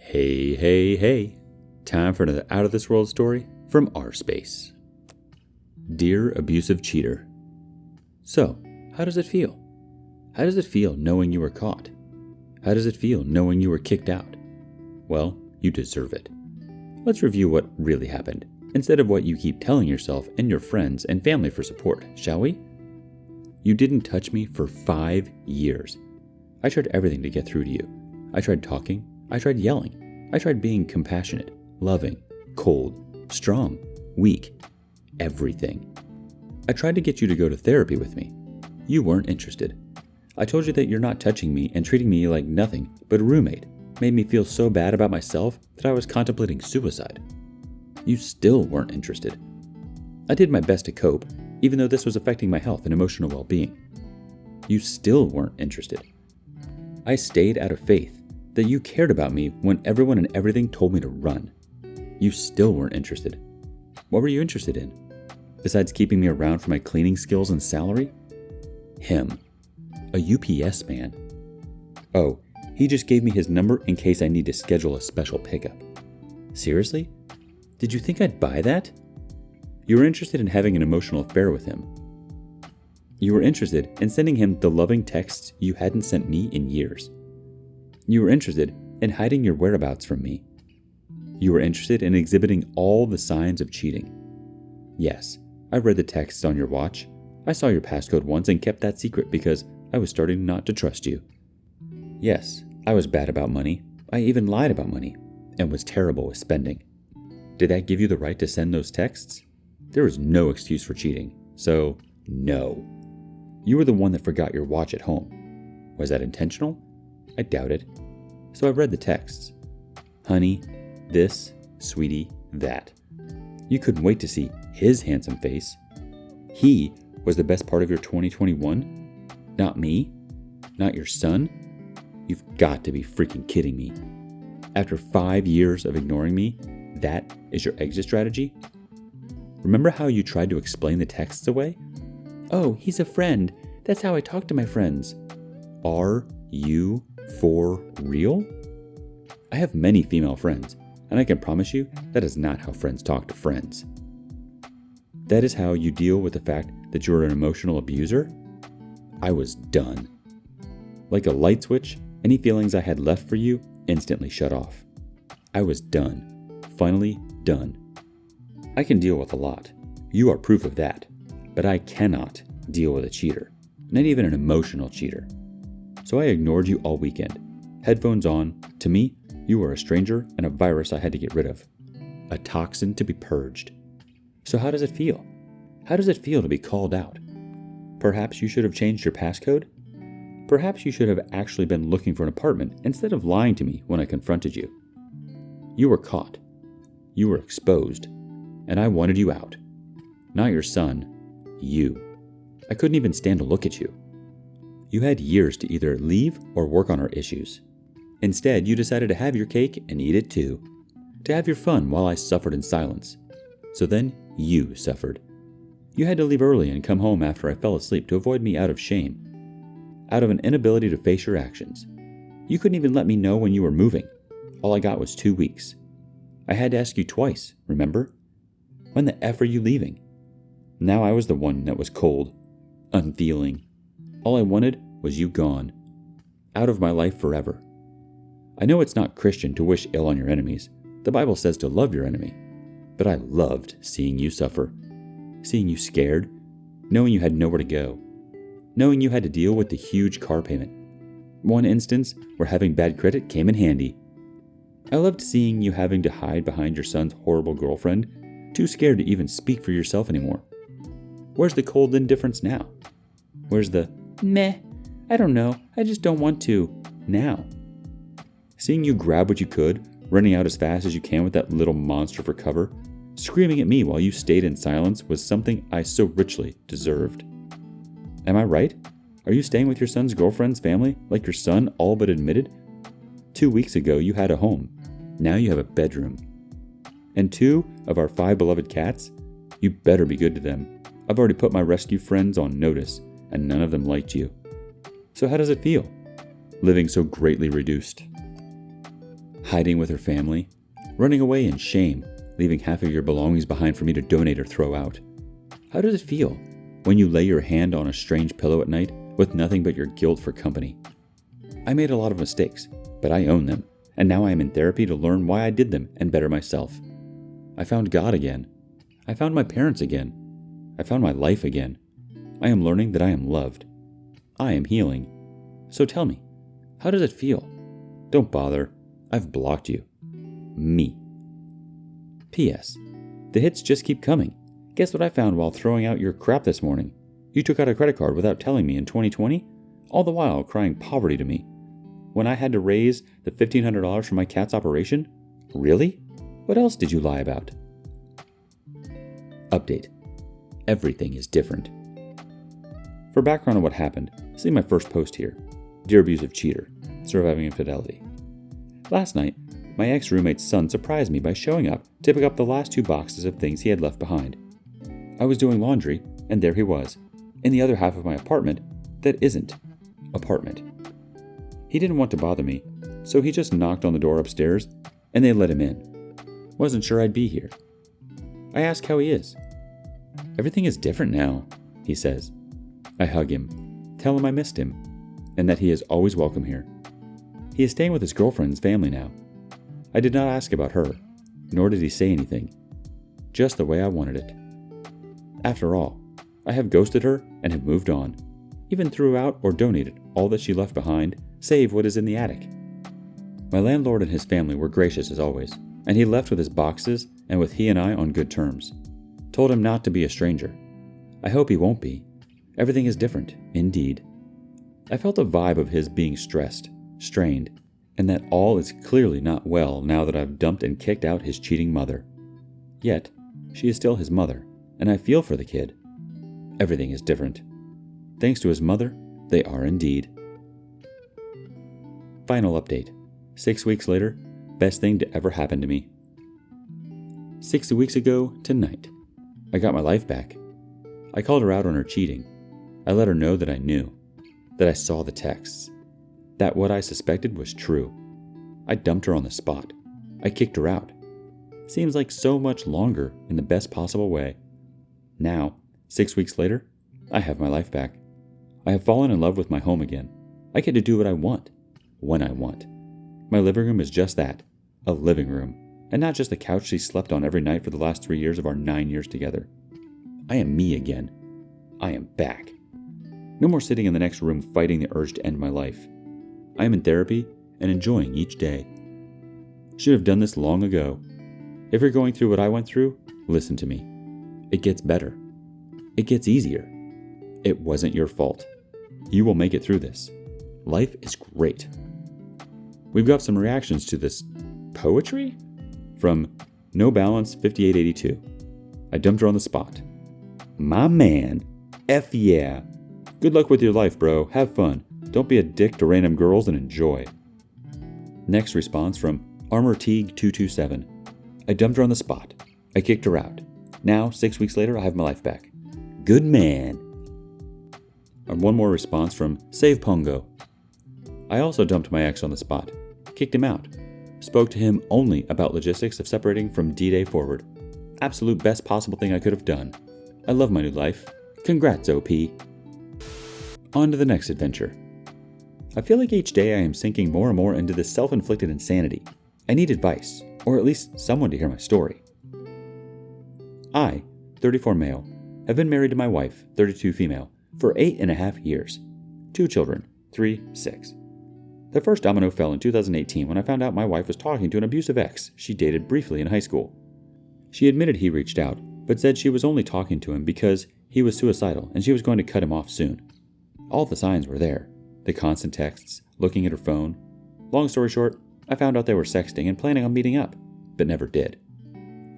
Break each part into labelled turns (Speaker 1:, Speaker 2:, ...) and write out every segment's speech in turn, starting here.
Speaker 1: Hey, hey, hey. Time for another out of this world story from our space. Dear abusive cheater. So, how does it feel? How does it feel knowing you were caught? How does it feel knowing you were kicked out? Well, you deserve it. Let's review what really happened, instead of what you keep telling yourself and your friends and family for support, shall we? You didn't touch me for 5 years. I tried everything to get through to you. I tried talking. I tried yelling. I tried being compassionate, loving, cold, strong, weak, everything. I tried to get you to go to therapy with me. You weren't interested. I told you that you're not touching me and treating me like nothing but a roommate made me feel so bad about myself that I was contemplating suicide. You still weren't interested. I did my best to cope, even though this was affecting my health and emotional well-being. You still weren't interested. I stayed out of faith that you cared about me when everyone and everything told me to run. You still weren't interested. What were you interested in? Besides keeping me around for my cleaning skills and salary? Him. A UPS man. Oh, he just gave me his number in case I need to schedule a special pickup. Seriously? Did you think I'd buy that? You were interested in having an emotional affair with him. You were interested in sending him the loving texts you hadn't sent me in years. You were interested in hiding your whereabouts from me. You were interested in exhibiting all the signs of cheating. Yes, I read the texts on your watch. I saw your passcode once and kept that secret because I was starting not to trust you. Yes, I was bad about money. I even lied about money and was terrible with spending. Did that give you the right to send those texts? There was no excuse for cheating, so no. You were the one that forgot your watch at home. Was that intentional? I doubt it. So I read the texts. Honey, this, sweetie, that. You couldn't wait to see his handsome face. He was the best part of your 2021? Not me? Not your son? You've got to be freaking kidding me. After 5 years of ignoring me, that is your exit strategy? Remember how you tried to explain the texts away? Oh, he's a friend. That's how I talk to my friends. Are you for real? I have many female friends, and I can promise you that is not how friends talk to friends. That is how you deal with the fact that you're an emotional abuser? I was done. Like a light switch, any feelings I had left for you instantly shut off. I was done. Finally done. I can deal with a lot. You are proof of that. But I cannot deal with a cheater. Not even an emotional cheater. So I ignored you all weekend. Headphones on. To me, you were a stranger and a virus I had to get rid of. A toxin to be purged. So how does it feel? How does it feel to be called out? Perhaps you should have changed your passcode? Perhaps you should have actually been looking for an apartment instead of lying to me when I confronted you. You were caught. You were exposed. And I wanted you out. Not your son. You. I couldn't even stand to look at you. You had years to either leave or work on our issues. Instead, you decided to have your cake and eat it too. To have your fun while I suffered in silence. So then, you suffered. You had to leave early and come home after I fell asleep to avoid me out of shame. Out of an inability to face your actions. You couldn't even let me know when you were moving. All I got was 2 weeks. I had to ask you twice, remember? When the F are you leaving? Now I was the one that was cold, unfeeling. All I wanted was you gone. Out of my life forever. I know it's not Christian to wish ill on your enemies. The Bible says to love your enemy. But I loved seeing you suffer. Seeing you scared. Knowing you had nowhere to go. Knowing you had to deal with the huge car payment. One instance where having bad credit came in handy. I loved seeing you having to hide behind your son's horrible girlfriend, too scared to even speak for yourself anymore. Where's the cold indifference now? Where's the, meh, I don't know, I just don't want to, now? Seeing you grab what you could, running out as fast as you can with that little monster for cover, screaming at me while you stayed in silence was something I so richly deserved. Am I right? Are you staying with your son's girlfriend's family like your son all but admitted? 2 weeks ago you had a home. Now you have a bedroom. And 2 of our 5 beloved cats? You better be good to them. I've already put my rescue friends on notice, and none of them liked you. So how does it feel? Living so greatly reduced. hiding with her family, running away in shame, leaving half of your belongings behind for me to donate or throw out. How does it feel when you lay your hand on a strange pillow at night with nothing but your guilt for company? I made a lot of mistakes, but I own them, and now I am in therapy to learn why I did them and better myself. I found God again. I found my parents again. I found my life again. I am learning that I am loved. I am healing. So tell me, how does it feel? Don't bother. I've blocked you. Me. P.S. The hits just keep coming. Guess what I found while throwing out your crap this morning? You took out a credit card without telling me in 2020, all the while crying poverty to me. When I had to raise the $1,500 for my cat's operation? Really? What else did you lie about? Update. Everything is different. For background on what happened, see my first post here. Dear Abusive Cheater, Surviving Infidelity. Last night, my ex-roommate's son surprised me by showing up to pick up the last 2 boxes of things he had left behind. I was doing laundry, and there he was, in the other half of my apartment that isn't apartment. He didn't want to bother me, so he just knocked on the door upstairs, and they let him in. Wasn't sure I'd be here. I ask how he is. Everything is different now, he says. I hug him, tell him I missed him, and that he is always welcome here. He is staying with his girlfriend's family now. I did not ask about her, nor did he say anything. Just the way I wanted it. After all, I have ghosted her and have moved on, even threw out or donated all that she left behind, save what is in the attic. My landlord and his family were gracious as always, and he left with his boxes and with he and I on good terms. Told him not to be a stranger. I hope he won't be. Everything is different, indeed. I felt a vibe of his being stressed, strained, and that all is clearly not well now that I've dumped and kicked out his cheating mother. Yet, she is still his mother, and I feel for the kid. Everything is different. Thanks to his mother, they are indeed. Final update. 6 weeks later, best thing to ever happen to me. 6 weeks ago tonight, I got my life back. I called her out on her cheating. I let her know that I knew, that I saw the texts, that what I suspected was true. I dumped her on the spot. I kicked her out. Seems like so much longer in the best possible way. Now, 6 weeks later, I have my life back. I have fallen in love with my home again. I get to do what I want, when I want. My living room is just that, a living room, and not just the couch she slept on every night for the last 3 years of our 9 years together. I am me again. I am back. No more sitting in the next room fighting the urge to end my life. I am in therapy and enjoying each day. Should have done this long ago. If you're going through what I went through, listen to me. It gets better. It gets easier. It wasn't your fault. You will make it through this. Life is great. We've got some reactions to this poetry from No Balance 5882. I dumped her on the spot. My man. F yeah. Good luck with your life, bro. Have fun. Don't be a dick to random girls and enjoy. Next response from Armor Teague 227. I dumped her on the spot. I kicked her out. Now, 6 weeks later, I have my life back. Good man. And one more response from Save Pongo. I also dumped my ex on the spot. Kicked him out. Spoke to him only about logistics of separating from D-Day forward. Absolute best possible thing I could have done. I love my new life. Congrats, OP. On to the next adventure. I feel like each day I am sinking more and more into this self-inflicted insanity. I need advice, or at least someone to hear my story. I, 34 male, have been married to my wife, 32 female, for 8.5 years. 2 children, 3, 6. The first domino fell in 2018 when I found out my wife was talking to an abusive ex she dated briefly in high school. She admitted he reached out, but said she was only talking to him because he was suicidal and she was going to cut him off soon. All the signs were there. The constant texts, looking at her phone. Long story short, I found out they were sexting and planning on meeting up, but never did.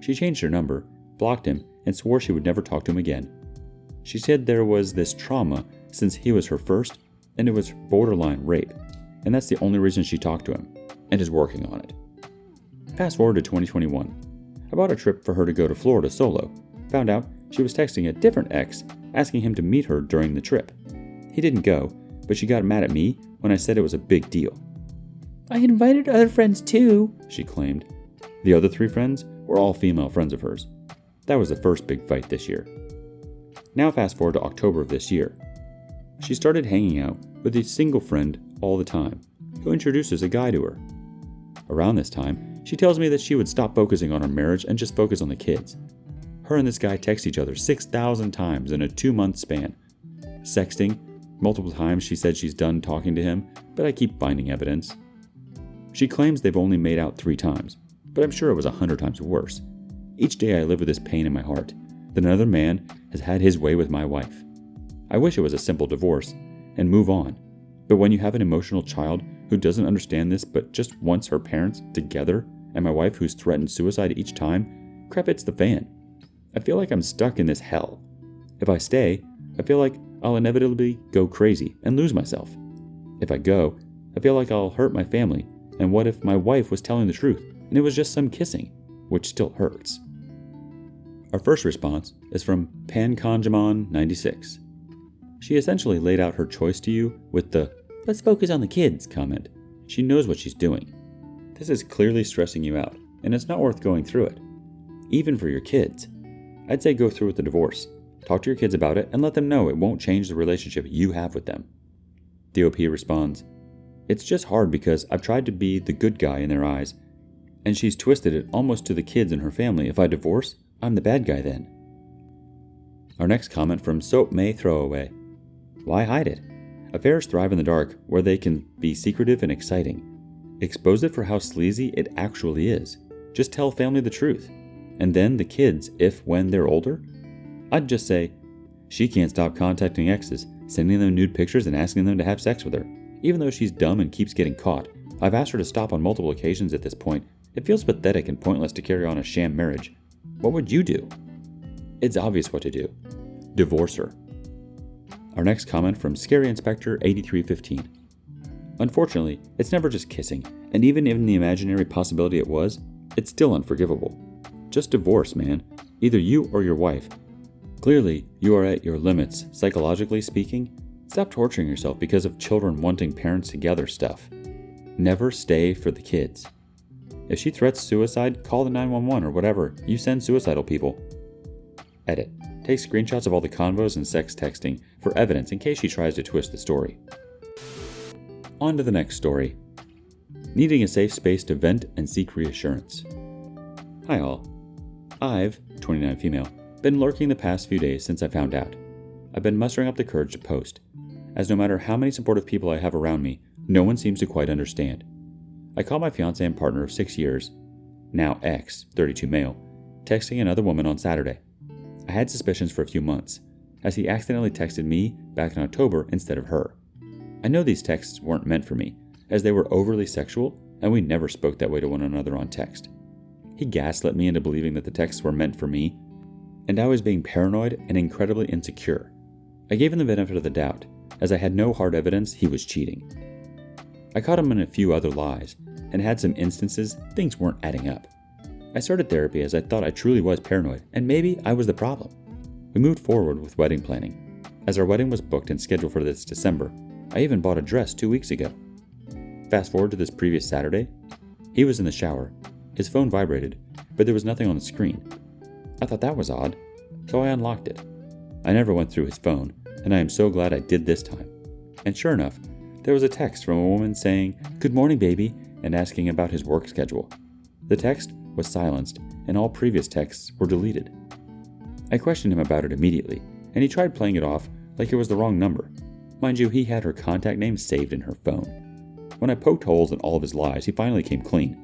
Speaker 1: She changed her number, blocked him, and swore she would never talk to him again. She said there was this trauma since he was her first, and it was borderline rape, and that's the only reason she talked to him, and is working on it. Fast forward to 2021. I bought a trip for her to go to Florida solo. Found out she was texting a different ex, asking him to meet her during the trip. He didn't go, but she got mad at me when I said it was a big deal. I invited other friends too, she claimed. The other 3 friends were all female friends of hers. That was the first big fight this year. Now fast forward to October of this year. She started hanging out with a single friend all the time, who introduces a guy to her. Around this time, she tells me that she would stop focusing on our marriage and just focus on the kids. Her and this guy text each other 6,000 times in a 2-month span. Sexting, multiple times she said she's done talking to him, but I keep finding evidence. She claims they've only made out 3 times, but I'm sure it was 100 times worse. Each day I live with this pain in my heart, that another man has had his way with my wife. I wish it was a simple divorce and move on, but when you have an emotional child who doesn't understand this but just wants her parents together, and my wife who's threatened suicide each time, crap hits the fan. I feel like I'm stuck in this hell. If I stay, I feel like I'll inevitably go crazy and lose myself. If I go, I feel like I'll hurt my family, and what if my wife was telling the truth and it was just some kissing, which still hurts? Our first response is from PanConjamon96. She essentially laid out her choice to you with the "let's focus on the kids" comment. She knows what she's doing. This is clearly stressing you out, and it's not worth going through it. Even for your kids. I'd say go through with the divorce. Talk to your kids about it and let them know it won't change the relationship you have with them. DOP responds, "It's just hard because I've tried to be the good guy in their eyes, and she's twisted it almost to the kids and her family. If I divorce, I'm the bad guy then." Our next comment from Soap May Throwaway. Why hide it? Affairs thrive in the dark, where they can be secretive and exciting. Expose it for how sleazy it actually is. Just tell family the truth. And then the kids, when they're older? I'd just say, she can't stop contacting exes, sending them nude pictures and asking them to have sex with her. Even though she's dumb and keeps getting caught, I've asked her to stop on multiple occasions at this point. It feels pathetic and pointless to carry on a sham marriage. What would you do? It's obvious what to do. Divorce her. Our next comment from Scary Inspector 8315. Unfortunately, it's never just kissing, and even in the imaginary possibility it was, it's still unforgivable. Just divorce, man. Either you or your wife. Clearly, you are at your limits, psychologically speaking. Stop torturing yourself because of children wanting parents together stuff. Never stay for the kids. If she threats suicide, call the 911 or whatever. You send suicidal people. Edit. Take screenshots of all the convos and sex texting for evidence in case she tries to twist the story. On to the next story. Needing a safe space to vent and seek reassurance. Hi all. I've, 29 female, been lurking the past few days since I found out. I've been mustering up the courage to post, as no matter how many supportive people I have around me, no one seems to quite understand. I caught my fiancé and partner of 6 years, now ex, 32 male, texting another woman on Saturday. I had suspicions for a few months, as he accidentally texted me back in October instead of her. I know these texts weren't meant for me, as they were overly sexual, and we never spoke that way to one another on text. He gaslit me into believing that the texts were meant for me, and I was being paranoid and incredibly insecure. I gave him the benefit of the doubt, as I had no hard evidence he was cheating. I caught him in a few other lies, and had some instances things weren't adding up. I started therapy as I thought I truly was paranoid, and maybe I was the problem. We moved forward with wedding planning. As our wedding was booked and scheduled for this December, I even bought a dress 2 weeks ago. Fast forward to this previous Saturday, he was in the shower. His phone vibrated, but there was nothing on the screen. I thought that was odd, so I unlocked it. I never went through his phone, and I am so glad I did this time. And sure enough, there was a text from a woman saying, "Good morning, baby," and asking about his work schedule. The text was silenced, and all previous texts were deleted. I questioned him about it immediately, and he tried playing it off like it was the wrong number. Mind you, he had her contact name saved in her phone. When I poked holes in all of his lies, he finally came clean.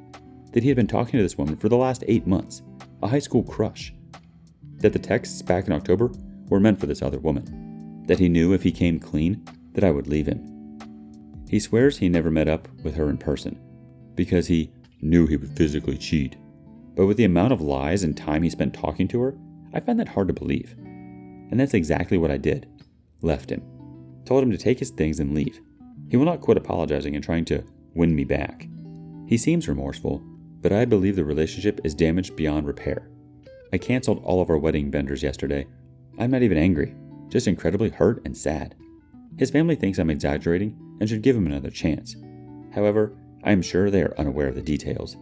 Speaker 1: That he had been talking to this woman for the last 8 months, a high school crush. That the texts back in October were meant for this other woman. That he knew if he came clean, that I would leave him. He swears he never met up with her in person, because he knew he would physically cheat. But with the amount of lies and time he spent talking to her, I find that hard to believe. And that's exactly what I did. Left him. Told him to take his things and leave. He will not quit apologizing and trying to win me back. He seems remorseful, but I believe the relationship is damaged beyond repair. I canceled all of our wedding vendors yesterday. I'm not even angry, just incredibly hurt and sad. His family thinks I'm exaggerating and should give him another chance. However, I am sure they are unaware of the details.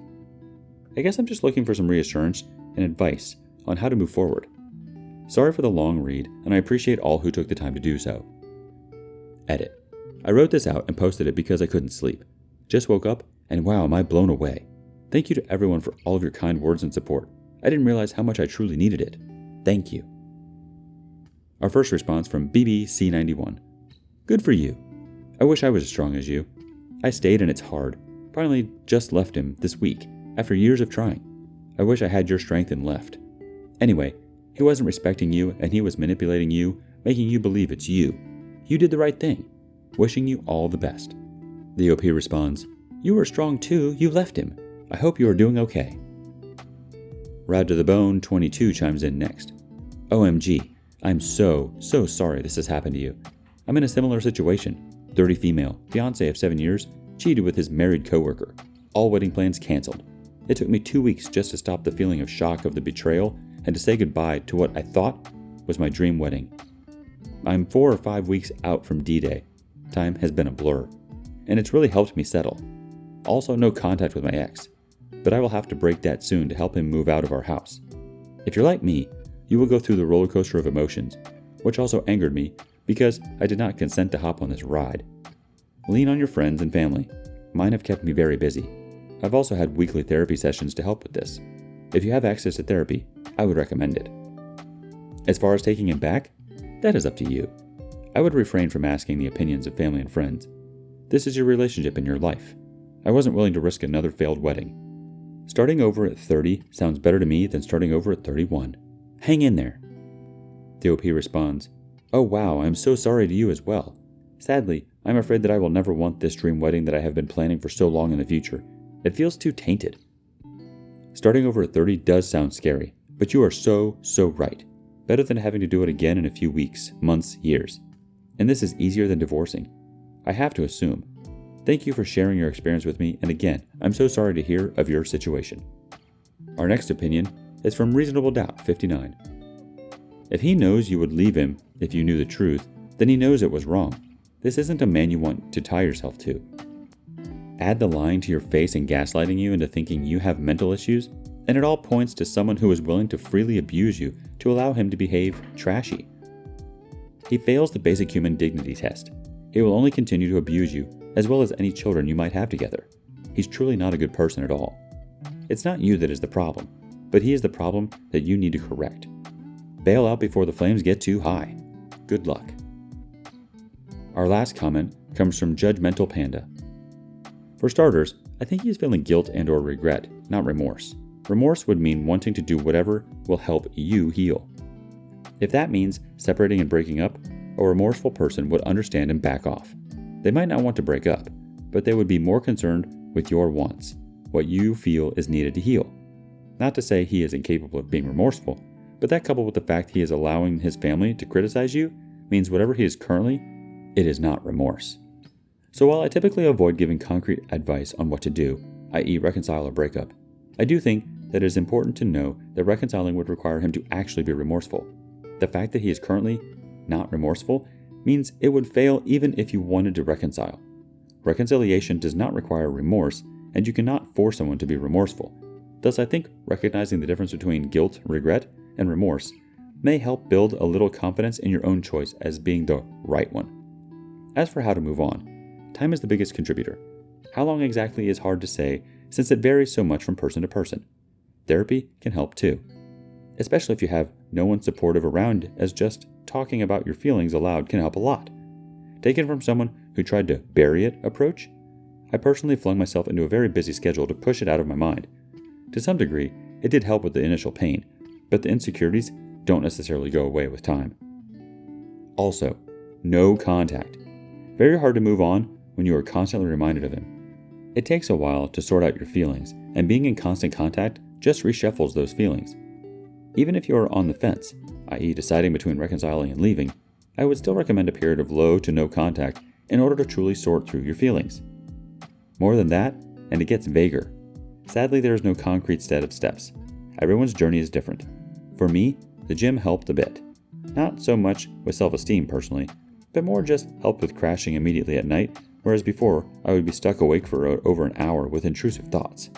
Speaker 1: I guess I'm just looking for some reassurance and advice on how to move forward. Sorry for the long read, and I appreciate all who took the time to do so. Edit. I wrote this out and posted it because I couldn't sleep. Just woke up, and wow, am I blown away. Thank you to everyone for all of your kind words and support. I didn't realize how much I truly needed it. Thank you. Our first response from BBC91. Good for you. I wish I was as strong as you. I stayed and it's hard. Finally just left him this week, after years of trying. I wish I had your strength and left. Anyway, he wasn't respecting you and he was manipulating you, making you believe it's you. You did the right thing. Wishing you all the best. The OP responds, you were strong too, you left him. I hope you are doing okay. Rad to the Bone 22 chimes in next. OMG, I'm so sorry this has happened to you. I'm in a similar situation. 30 female, fiancé of 7 years, cheated with his married coworker. All wedding plans canceled. It took me 2 weeks just to stop the feeling of shock of the betrayal and to say goodbye to what I thought was my dream wedding. I'm 4 or 5 weeks out from D-Day. Time has been a blur, and it's really helped me settle. Also, no contact with my ex, but I will have to break that soon to help him move out of our house. If you're like me, you will go through the roller coaster of emotions, which also angered me because I did not consent to hop on this ride. Lean on your friends and family. Mine have kept me very busy. I've also had weekly therapy sessions to help with this. If you have access to therapy, I would recommend it. As far as taking him back, that is up to you. I would refrain from asking the opinions of family and friends. This is your relationship and your life. I wasn't willing to risk another failed wedding. Starting over at 30 sounds better to me than starting over at 31. Hang in there. The OP responds, oh wow, I'm so sorry to you as well. Sadly, I'm afraid that I will never want this dream wedding that I have been planning for so long in the future. It feels too tainted. Starting over at 30 does sound scary, but you are so right. Better than having to do it again in a few weeks, months, years. And this is easier than divorcing. I have to assume. Thank you for sharing your experience with me, and again, I'm so sorry to hear of your situation. Our next opinion is from Reasonable Doubt 59. If he knows you would leave him if you knew the truth, then he knows it was wrong. This isn't a man you want to tie yourself to. Add the lying to your face and gaslighting you into thinking you have mental issues, and it all points to someone who is willing to freely abuse you to allow him to behave trashy. He fails the basic human dignity test. He will only continue to abuse you, as well as any children you might have together. He's truly not a good person at all. It's not you that is the problem, but he is the problem that you need to correct. Bail out before the flames get too high. Good luck. Our last comment comes from Judgmental Panda. For starters, I think he is feeling guilt and/or regret, not remorse. Remorse would mean wanting to do whatever will help you heal. If that means separating and breaking up, a remorseful person would understand and back off. They might not want to break up, but they would be more concerned with your wants, what you feel is needed to heal. Not to say he is incapable of being remorseful, but that coupled with the fact he is allowing his family to criticize you means whatever he is currently, it is not remorse. So while I typically avoid giving concrete advice on what to do, i.e. reconcile or break up, I do think that it is important to know that reconciling would require him to actually be remorseful. The fact that he is currently not remorseful means it would fail even if you wanted to reconcile. Reconciliation does not require remorse, and you cannot force someone to be remorseful. Thus, I think recognizing the difference between guilt, regret, and remorse may help build a little confidence in your own choice as being the right one. As for how to move on, time is the biggest contributor. How long exactly is hard to say since it varies so much from person to person. Therapy can help too, especially if you have no one supportive around, as just talking about your feelings aloud can help a lot. Taken from someone who tried to bury it approach, I personally flung myself into a very busy schedule to push it out of my mind. To some degree, it did help with the initial pain, but the insecurities don't necessarily go away with time. Also, no contact. Very hard to move on when you are constantly reminded of him. It takes a while to sort out your feelings, and being in constant contact just reshuffles those feelings. Even if you are on the fence, i.e. deciding between reconciling and leaving, I would still recommend a period of low to no contact in order to truly sort through your feelings. More than that, and it gets vaguer. Sadly, there is no concrete set of steps. Everyone's journey is different. For me, the gym helped a bit. Not so much with self-esteem personally, but more just helped with crashing immediately at night whereas before I would be stuck awake for over an hour with intrusive thoughts.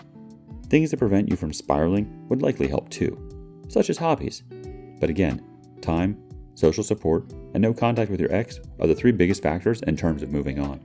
Speaker 1: Things that prevent you from spiraling would likely help too, such as hobbies. But again, time, social support, and no contact with your ex are the 3 biggest factors in terms of moving on.